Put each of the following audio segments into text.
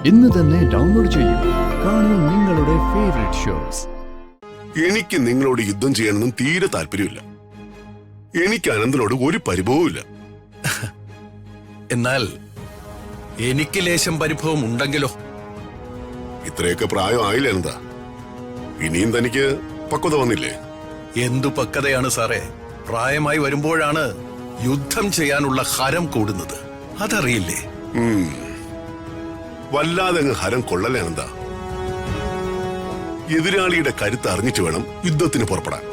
ഇന്ന് തന്നെ ഡൗൺലോഡ് ചെയ്യൂ. കാണൂ നിങ്ങളുടെ ഫേവറേറ്റ് ഷോസ്. എനിക്ക് നിങ്ങളോട് യുദ്ധം ചെയ്യാനൊന്നും തീരെ താല്പര്യമില്ല. എനിക്ക് അനന്തനോട് ഒരു പരിഭവമില്ല. എന്നാൽ എനിക്ക് ലേശം പരിഭവം ഉണ്ടെങ്കിലോ? ഇത്രയൊക്കെ പ്രായം ആയില്ല അനന്ത. ഇനിയും തനിക്ക് പക്വത വന്നില്ലേ? എന്തു പക്വതയാണ് സാറേ? പ്രായമായി വരുമ്പോഴാണ് യുദ്ധം ചെയ്യാനുള്ള ഹരം കൂടുന്നത്. അതറിയില്ലേ? വല്ലാതെ അങ്ങ് ഹരം കൊള്ളലേ അനന്ത. എതിരാളിയുടെ കരുത്ത് അറിഞ്ഞിട്ട് വേണം യുദ്ധത്തിന് പുറപ്പെടാൻ.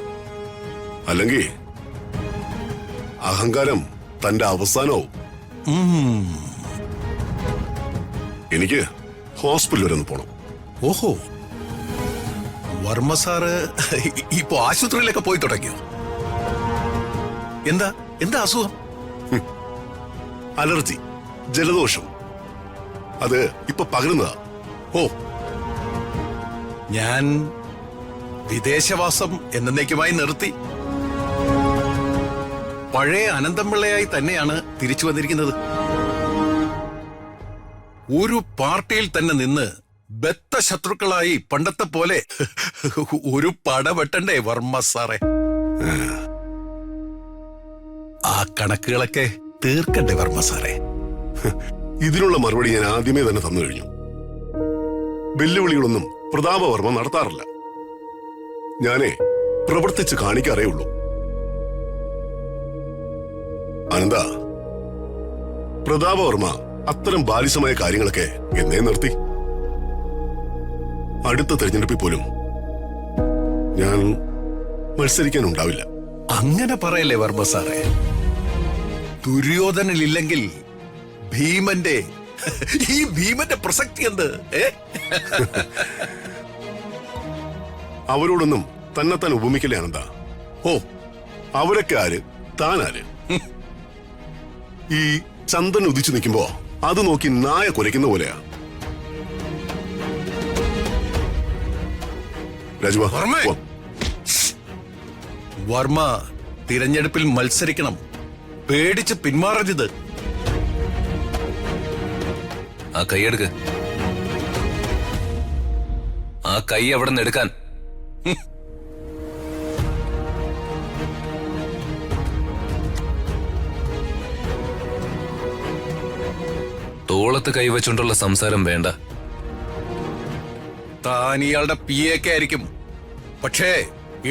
അല്ലെങ്കിൽ അഹങ്കാരം തന്റെ അവസാനവും. എനിക്ക് ഹോസ്പിറ്റൽ വരെ ഒന്ന് പോണം. ഓഹോ, വർമ്മ സാറ് ഇപ്പോ ആശുപത്രിയിലൊക്കെ പോയി തുടങ്ങിയോ? എന്താ എന്താ അസുഖം? അലർജി, ജലദോഷം. അത് ഇപ്പൊ പകരുന്നതാ. ഓ, ഞാൻ വിദേശവാസം എന്നേക്കുമായി നിർത്തി. പഴയ അനന്തംപിള്ളയായി തന്നെയാണ് തിരിച്ചു വന്നിരിക്കുന്നത്. ഒരു പാർട്ടിയിൽ തന്നെ നിന്ന് ബദ്ധ ശത്രുക്കളായി പണ്ടത്തെ പോലെ ഒരു പട വെട്ടണ്ടേ വർമ്മ സാറേ? ആ കണക്കുകളൊക്കെ തീർക്കണ്ടേ വർമ്മ സാറേ? ഇതിനുള്ള മറുപടി ഞാൻ ആദ്യമേ തന്നെ തന്നു കഴിഞ്ഞു. വെല്ലുവിളികളൊന്നും പ്രതാപവർമ്മ നടത്താറില്ല. ഞാനേ പ്രവർത്തിച്ച് കാണിക്കാറേ ഉള്ളൂ. അനന്ത, പ്രതാപവർമ്മ അത്തരം ബാലിശമായ കാര്യങ്ങളൊക്കെ എന്നേ നിർത്തി. അടുത്ത തെരഞ്ഞെടുപ്പിൽ പോലും ഞാൻ മത്സരിക്കാനുണ്ടാവില്ല. അങ്ങനെ പറയല്ലേ വർമ്മ സാറേ? ദുര്യോധനനില്ലെങ്കിൽ ഈ ഭീമന്റെ പ്രസക്തി എന്ത്? അവരോടൊന്നും തന്നെത്താൻ ഉപമിക്കലേ അനന്ത. ഓ, അവരൊക്കെ ആര്, താനാര്? ഈ ചന്ദ്രൻ ഉദിച്ചു നിൽക്കുമ്പോ അത് നോക്കി നായ കുരയ്ക്കുന്ന പോലെയാ. വർമ്മ തിരഞ്ഞെടുപ്പിൽ മത്സരിക്കണം. പേടിച്ച് പിന്മാറരുത്. ആ കൈയെടുക്ക്. ആ കൈ അവിടെ നിന്ന് എടുക്കാൻ. തോളത്ത് കൈവച്ചുകൊണ്ടുള്ള സംസാരം വേണ്ട. താൻ ഇയാളുടെ പിയൊക്കെ ആയിരിക്കും. പക്ഷേ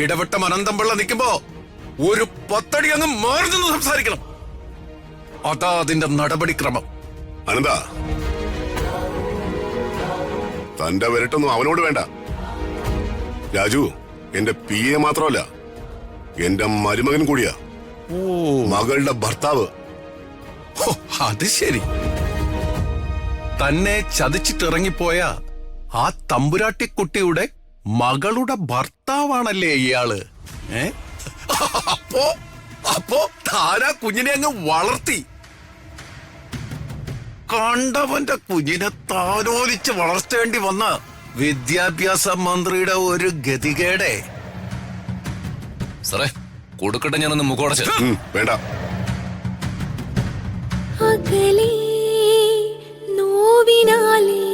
ഇടവട്ടം അനന്തംപിള്ള നിൽക്കുമ്പോ ഒരു 10 അടി അങ്ങ് മാറി നിന്ന് സംസാരിക്കണം. അതാ അതിന്റെ നടപടിക്രമം. അനന്ത, തന്റെ വരട്ടൊന്നും അവനോട് വേണ്ട. രാജു എന്റെ പിയെ മാത്രമല്ല, എന്റെ മരുമകൻ കൂടിയാ. മകളുടെ ഭർത്താവ്. അത് ശരി. തന്നെ ചതിച്ചിട്ടിറങ്ങിപ്പോയ ആ തമ്പുരാട്ടിക്കുട്ടിയുടെ മകളുടെ ഭർത്താവാണല്ലേ ഇയാള്? അപ്പോ താനാ കുഞ്ഞിനെ അങ്ങ് വളർത്തി. കണ്ടവന്റെ കുഞ്ഞിനെ താലോലിച്ച് വളർത്തേണ്ടി വന്ന വിദ്യാഭ്യാസ മന്ത്രിയുടെ ഒരു ഗതികേടെ. സാറേ, കൊടുക്കട്ടെ ഞാനൊന്ന് മുഖോടച്ച്. വേണ്ട. അകലേ നോവിനാലേ